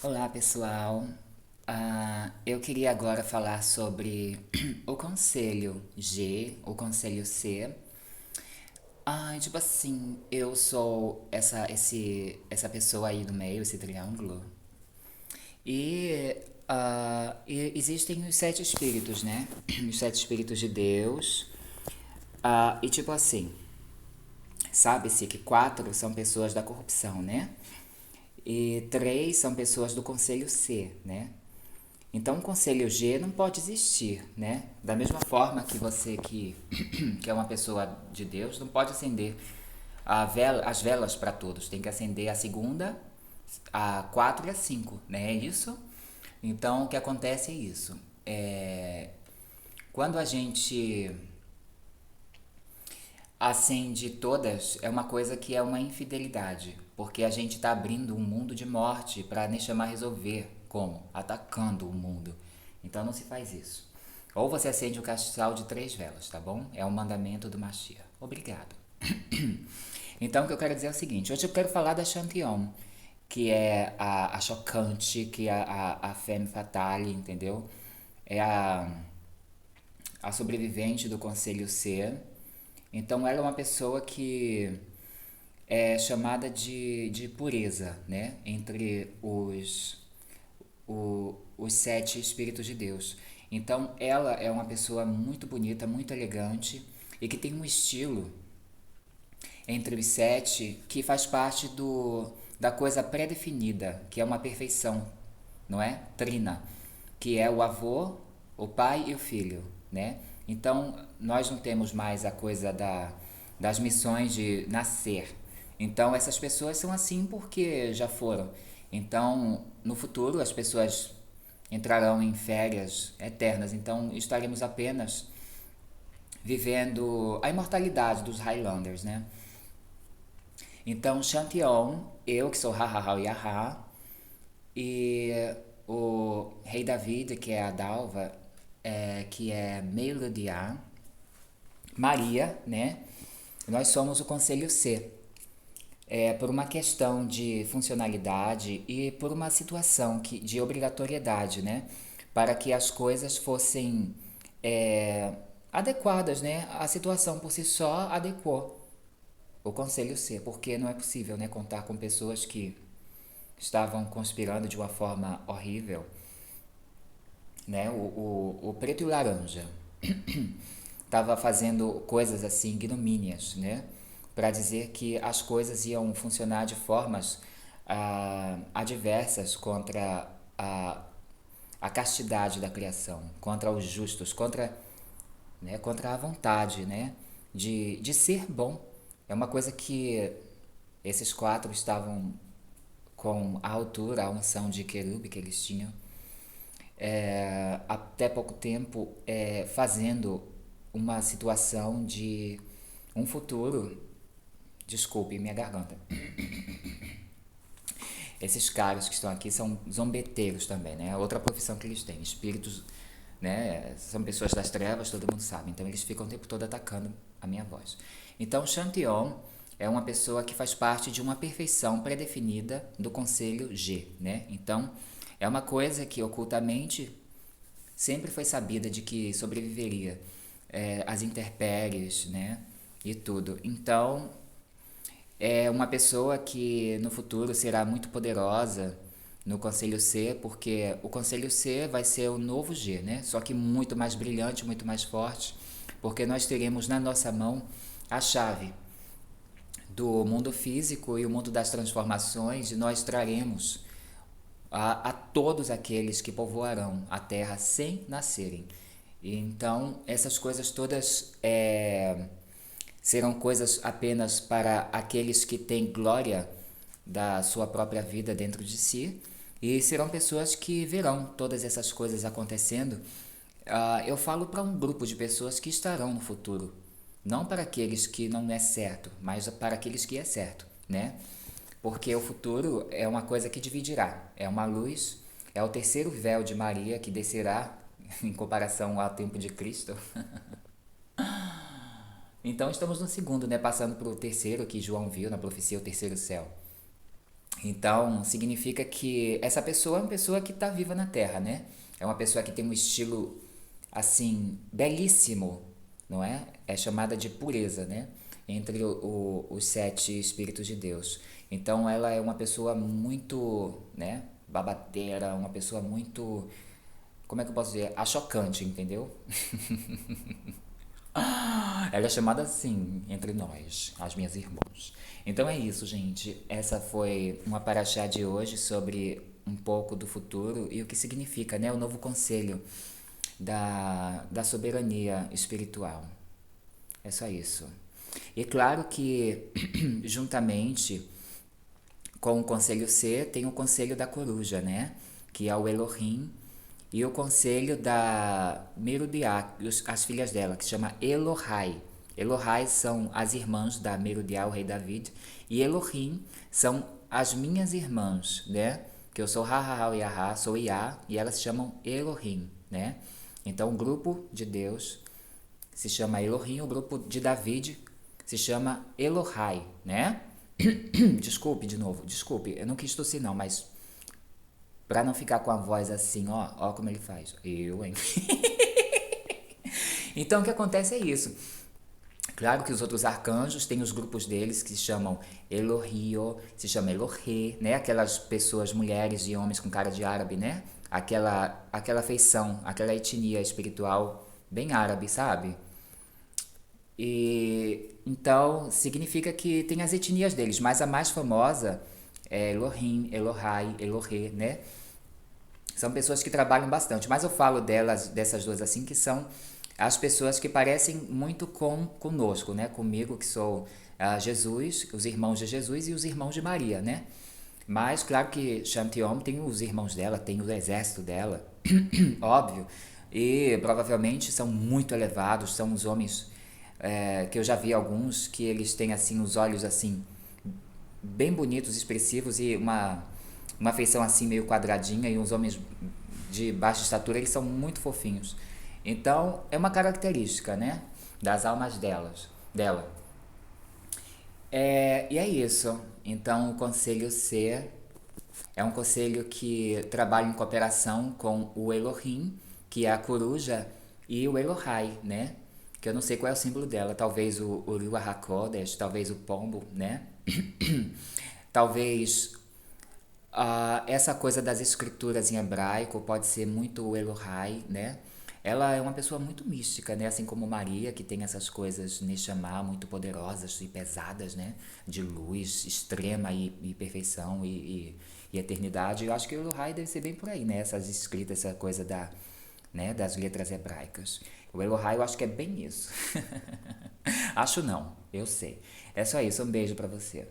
Olá, pessoal. Eu queria agora falar sobre o conselho G, o conselho C. Tipo assim, eu sou essa pessoa aí do meio, esse triângulo. E existem os sete espíritos, né? Os sete espíritos de Deus. E tipo assim, sabe-se que quatro são pessoas da corrupção, né? E três são pessoas do conselho C, né? Então, o conselho G não pode existir, né? Da mesma forma que você que é uma pessoa de Deus, não pode acender as velas para todos. Tem que acender a segunda, a 4 e a 5, né? É isso? Então, o que acontece é isso. Quando a gente acende todas, é uma coisa que é uma infidelidade. Porque a gente está abrindo um mundo de morte para Neshama resolver. Como? Atacando o mundo. Então não se faz isso. Ou você acende o castral de 3 velas, tá bom? É um mandamento do Mashiach. Obrigado. Então o que eu quero dizer é o seguinte: hoje eu quero falar da Chanteon, que é a chocante, que é a femme fatale, entendeu? É a sobrevivente do Conselho C. Então ela é uma pessoa que é chamada de pureza, né? Entre os sete espíritos de Deus. Então ela é uma pessoa muito bonita, muito elegante e que tem um estilo entre os sete que faz parte da coisa pré-definida, que é uma perfeição, não é? Trina, que é o avô, o pai e o filho, né? Então, nós não temos mais a coisa das missões de nascer. Então, essas pessoas são assim porque já foram. Então, no futuro, as pessoas entrarão em férias eternas. Então, estaremos apenas vivendo a imortalidade dos Highlanders, né? Então, Chanteon, eu que sou Hahaha e Yaha, e o rei David, que é a Dalva, que é Melodia, Maria, né? Nós somos o Conselho C. Por uma questão de funcionalidade e por uma situação de obrigatoriedade, né? Para que as coisas fossem adequadas, né? A situação por si só adequou o Conselho C, porque não é possível, né, contar com pessoas que estavam conspirando de uma forma horrível, né? O preto e o laranja estava fazendo coisas assim ignomínias, né? Para dizer que as coisas iam funcionar de formas adversas contra a castidade da criação, contra os justos, contra a vontade, né? De ser bom. É uma coisa que esses quatro estavam com a altura, a unção de querube que eles tinham, até pouco tempo fazendo uma situação de um futuro. Desculpe minha garganta. Esses caras que estão aqui são zombeteiros também, né? Outra profissão que eles têm. Espíritos, né? São pessoas das trevas, todo mundo sabe. Então eles ficam o tempo todo atacando a minha voz. Então Chanteon é uma pessoa que faz parte de uma perfeição pré-definida do Conselho G, né? Então é uma coisa que ocultamente sempre foi sabida de que sobreviveria às intempéries, né? E tudo. Então é uma pessoa que no futuro será muito poderosa no Conselho C, porque o Conselho C vai ser o novo G, né? Só que muito mais brilhante, muito mais forte, porque nós teremos na nossa mão a chave do mundo físico e o mundo das transformações, e nós traremos a todos aqueles que povoarão a terra sem nascerem. E então, essas coisas todas serão coisas apenas para aqueles que têm glória da sua própria vida dentro de si, e serão pessoas que verão todas essas coisas acontecendo. Eu falo para um grupo de pessoas que estarão no futuro, não para aqueles que não é certo, mas para aqueles que é certo, né? Porque o futuro é uma coisa que dividirá, é uma luz, é o terceiro véu de Maria que descerá em comparação ao tempo de Cristo. Então estamos no segundo, né? Passando para o terceiro que João viu na profecia, o terceiro céu. Então, significa que essa pessoa é uma pessoa que está viva na Terra, né? É uma pessoa que tem um estilo, assim, belíssimo, não é? É chamada de pureza, né? Entre os sete Espíritos de Deus. Então, ela é uma pessoa muito, né? Babadeira, uma pessoa muito, como é que eu posso dizer? Achocante, entendeu? Ela é chamada assim entre nós, as minhas irmãs. Então é isso, gente. Essa foi uma paraxá de hoje sobre um pouco do futuro e o que significa, né? O novo conselho da soberania espiritual. É só isso. E claro que, juntamente com o conselho C, tem o conselho da coruja, né? Que é o Elohim. E o conselho da Merudiá, as filhas dela, que se chama Elohai. Elohai são as irmãs da Merudiá, o rei David. E Elohim são as minhas irmãs, né? Que eu sou Rahahau Yahá, sou Iá, e elas se chamam Elohim, né? Então o grupo de Deus se chama Elohim, o grupo de David se chama Elohai, né? Desculpe de novo, desculpe, eu não quis tossir não, mas pra não ficar com a voz assim, ó como ele faz. Eu, hein? Então o que acontece é isso. Claro que os outros arcanjos têm os grupos deles que se chamam Elohio, se chama Elohê, né? Aquelas pessoas, mulheres e homens com cara de árabe, né? Aquela feição, aquela etnia espiritual bem árabe, sabe? E então significa que tem as etnias deles, mas a mais famosa é Elohim, Elohai, Elohê, né? São pessoas que trabalham bastante, mas eu falo delas, dessas duas assim, que são as pessoas que parecem muito conosco, né? Comigo, que sou Jesus, os irmãos de Jesus e os irmãos de Maria, né? Mas claro que Shantiom tem os irmãos dela, tem o exército dela, óbvio, e provavelmente são muito elevados, são os homens que eu já vi alguns que eles têm assim os olhos assim bem bonitos, expressivos e uma feição assim meio quadradinha e uns homens de baixa estatura, eles são muito fofinhos. Então, é uma característica, né, das almas dela. E é isso. Então, o conselho C é um conselho que trabalha em cooperação com o Elohim, que é a coruja, e o Elohai, né? Que eu não sei qual é o símbolo dela. Talvez o Ruach HaKodesh, talvez o pombo, né? Talvez essa coisa das escrituras em hebraico pode ser muito o Elohai, né? Ela é uma pessoa muito mística, né? Assim como Maria, que tem essas coisas Neshama muito poderosas e pesadas, né? De luz extrema e perfeição e eternidade. Eu acho que o Elohai deve ser bem por aí, né? Essas escritas, essa coisa né? Das letras hebraicas. O Elohai eu acho que é bem isso. Acho não, eu sei. É só isso, um beijo pra você.